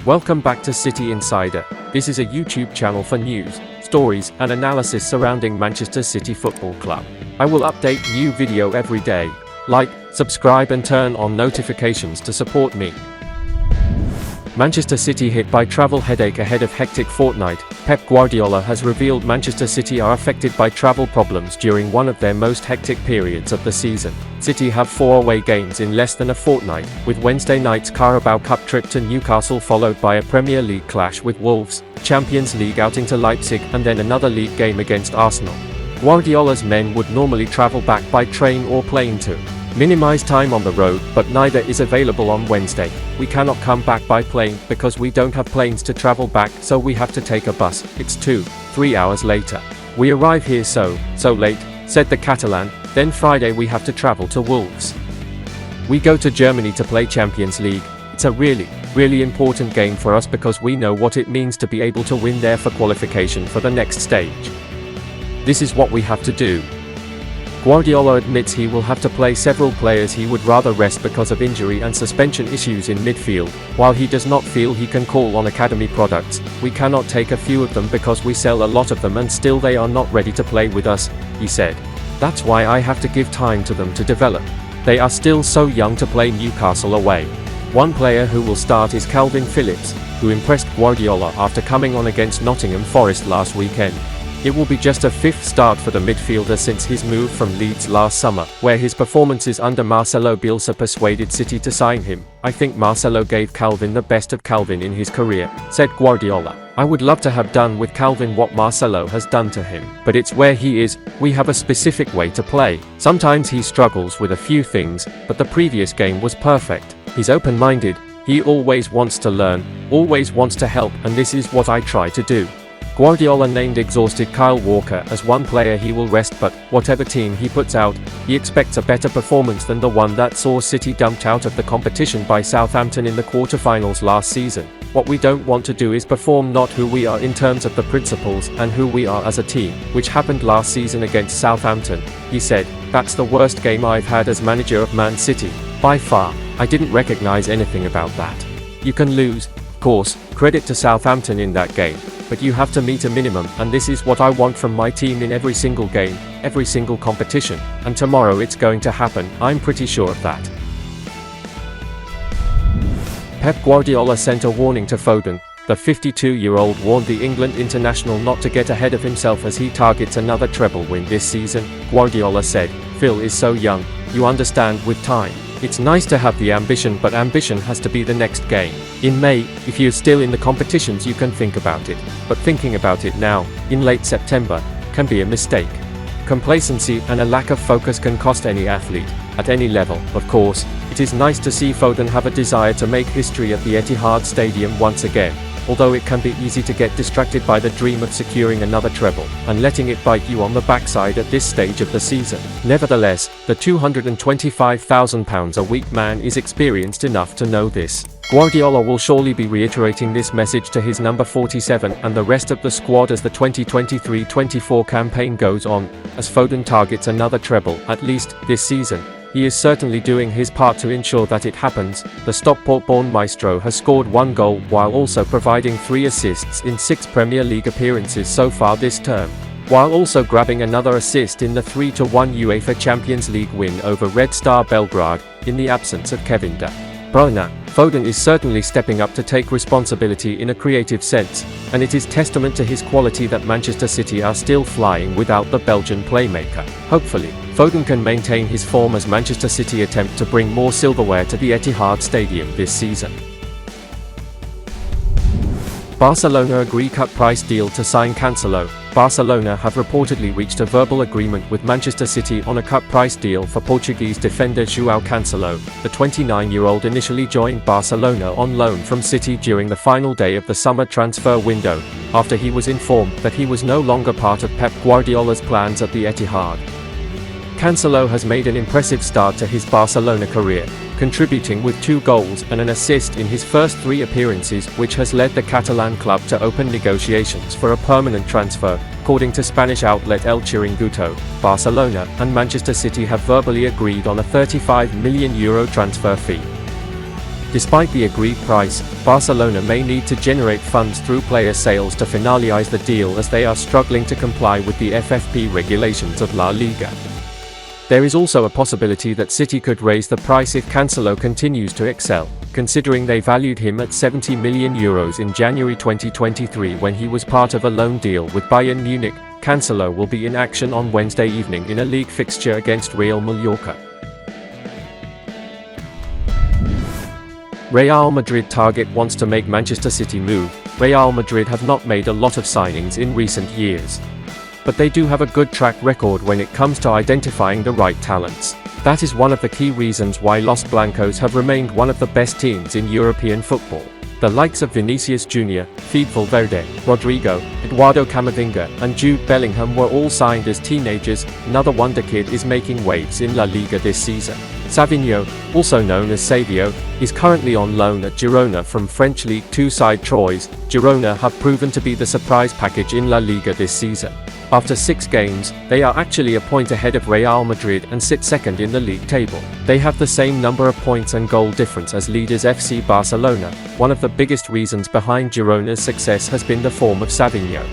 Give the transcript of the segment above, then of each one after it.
Welcome back to City Insider. This is a YouTube channel for news, stories, and analysis surrounding Manchester City Football Club. I will update new video every day. Like, subscribe and turn on notifications to support me. Manchester City hit by travel headache ahead of hectic fortnight. Pep Guardiola has revealed Manchester City are affected by travel problems during one of their most hectic periods of the season. City have 4 away games in less than a fortnight, with Wednesday night's Carabao Cup trip to Newcastle followed by a Premier League clash with Wolves, Champions League outing to Leipzig, and then another league game against Arsenal. Guardiola's men would normally travel back by train or plane to minimize time on the road, but neither is available on Wednesday. We cannot come back by plane because we don't have planes to travel back, so we have to take a bus. It's 2-3 hours later. We arrive here so late, said the Catalan. Then Friday we have to travel to Wolves. We go to Germany to play Champions League. It's a really important game for us because we know what it means to be able to win there for qualification for the next stage. This is what we have to do. Guardiola admits he will have to play several players he would rather rest because of injury and suspension issues in midfield. While he does not feel he can call on academy products, we cannot take a few of them because we sell a lot of them and still they are not ready to play with us, he said. That's why I have to give time to them to develop. They are still so young to play Newcastle away. One player who will start is Calvin Phillips, who impressed Guardiola after coming on against Nottingham Forest last weekend. It will be just a 5th start for the midfielder since his move from Leeds last summer, where his performances under Marcelo Bielsa persuaded City to sign him. I think Marcelo gave Calvin the best of Calvin in his career, said Guardiola. I would love to have done with Calvin what Marcelo has done to him, but it's where he is. We have a specific way to play. Sometimes he struggles with a few things, but the previous game was perfect. He's open-minded, he always wants to learn, always wants to help, and this is what I try to do. Guardiola named exhausted Kyle Walker as one player he will rest, but whatever team he puts out, he expects a better performance than the one that saw City dumped out of the competition by Southampton in the quarter-finals last season. What we don't want to do is perform not who we are in terms of the principles and who we are as a team, which happened last season against Southampton, he said. That's the worst game I've had as manager of Man City, by far. I didn't recognize anything about that. You can lose, of course, credit to Southampton in that game, but you have to meet a minimum, and this is what I want from my team in every single game, every single competition, and tomorrow it's going to happen, I'm pretty sure of that. Pep Guardiola sent a warning to Foden. The 52-year-old warned the England international not to get ahead of himself as he targets another treble win this season. Guardiola said, "Phil is so young, you understand, with time. It's nice to have the ambition, but ambition has to be the next game. In May, if you're still in the competitions you can think about it, but thinking about it now, in late September, can be a mistake." Complacency and a lack of focus can cost any athlete, at any level. Of course, it is nice to see Foden have a desire to make history at the Etihad Stadium once again, although it can be easy to get distracted by the dream of securing another treble, and letting it bite you on the backside at this stage of the season. Nevertheless, the £225,000 a week man is experienced enough to know this. Guardiola will surely be reiterating this message to his number 47 and the rest of the squad as the 2023-24 campaign goes on, as Foden targets another treble, at least, this season. He is certainly doing his part to ensure that it happens. The Stockport-born maestro has scored 1 goal while also providing 3 assists in 6 Premier League appearances so far this term, while also grabbing another assist in the 3-1 UEFA Champions League win over Red Star Belgrade, in the absence of Kevin De Bruyne. Foden is certainly stepping up to take responsibility in a creative sense, and it is testament to his quality that Manchester City are still flying without the Belgian playmaker. Hopefully, Foden can maintain his form as Manchester City attempt to bring more silverware to the Etihad Stadium this season. Barcelona agree cut price deal to sign Cancelo. Barcelona have reportedly reached a verbal agreement with Manchester City on a cut price deal for Portuguese defender João Cancelo. The 29-year-old initially joined Barcelona on loan from City during the final day of the summer transfer window, after he was informed that he was no longer part of Pep Guardiola's plans at the Etihad. Cancelo has made an impressive start to his Barcelona career, contributing with 2 goals and an assist in his first 3 appearances, which has led the Catalan club to open negotiations for a permanent transfer. According to Spanish outlet El Chiringuito, Barcelona and Manchester City have verbally agreed on a €35 million transfer fee. Despite the agreed price, Barcelona may need to generate funds through player sales to finalize the deal, as they are struggling to comply with the FFP regulations of La Liga. There is also a possibility that City could raise the price if Cancelo continues to excel, considering they valued him at €70 million in January 2023 when he was part of a loan deal with Bayern Munich. Cancelo will be in action on Wednesday evening in a league fixture against Real Mallorca. Real Madrid target wants to make Manchester City move. Real Madrid have not made a lot of signings in recent years, but they do have a good track record when it comes to identifying the right talents. That is one of the key reasons why Los Blancos have remained one of the best teams in European football. The likes of Vinicius Jr., Valverde, Rodrigo, Eduardo Camavinga, and Jude Bellingham were all signed as teenagers. Another wonder kid is making waves in La Liga this season. Savinho, also known as Savio, is currently on loan at Girona from French League 2 side Troyes. Girona have proven to be the surprise package in La Liga this season. After 6 games, they are actually a point ahead of Real Madrid and sit second in the league table. They have the same number of points and goal difference as leaders FC Barcelona. One of the biggest reasons behind Girona's success has been the form of Savinho.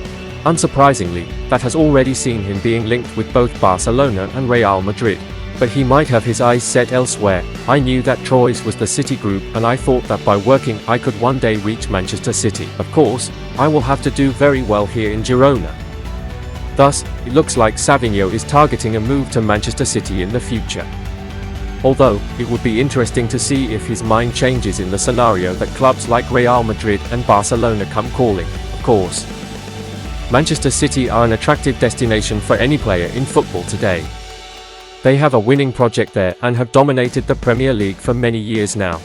Unsurprisingly, that has already seen him being linked with both Barcelona and Real Madrid. But he might have his eyes set elsewhere. I knew that Troyes was the City group, and I thought that by working I could one day reach Manchester City. Of course, I will have to do very well here in Girona. Thus, it looks like Savinho is targeting a move to Manchester City in the future. Although, it would be interesting to see if his mind changes in the scenario that clubs like Real Madrid and Barcelona come calling. Of course, Manchester City are an attractive destination for any player in football today. They have a winning project there and have dominated the Premier League for many years now.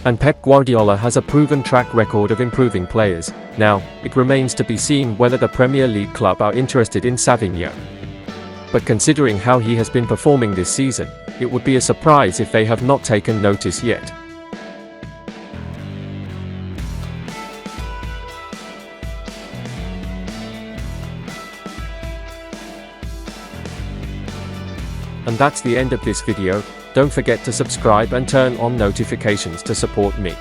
And Pep Guardiola has a proven track record of improving players. Now, it remains to be seen whether the Premier League club are interested in Savinho. But considering how he has been performing this season, it would be a surprise if they have not taken notice yet. And that's the end of this video. Don't forget to subscribe and turn on notifications to support me.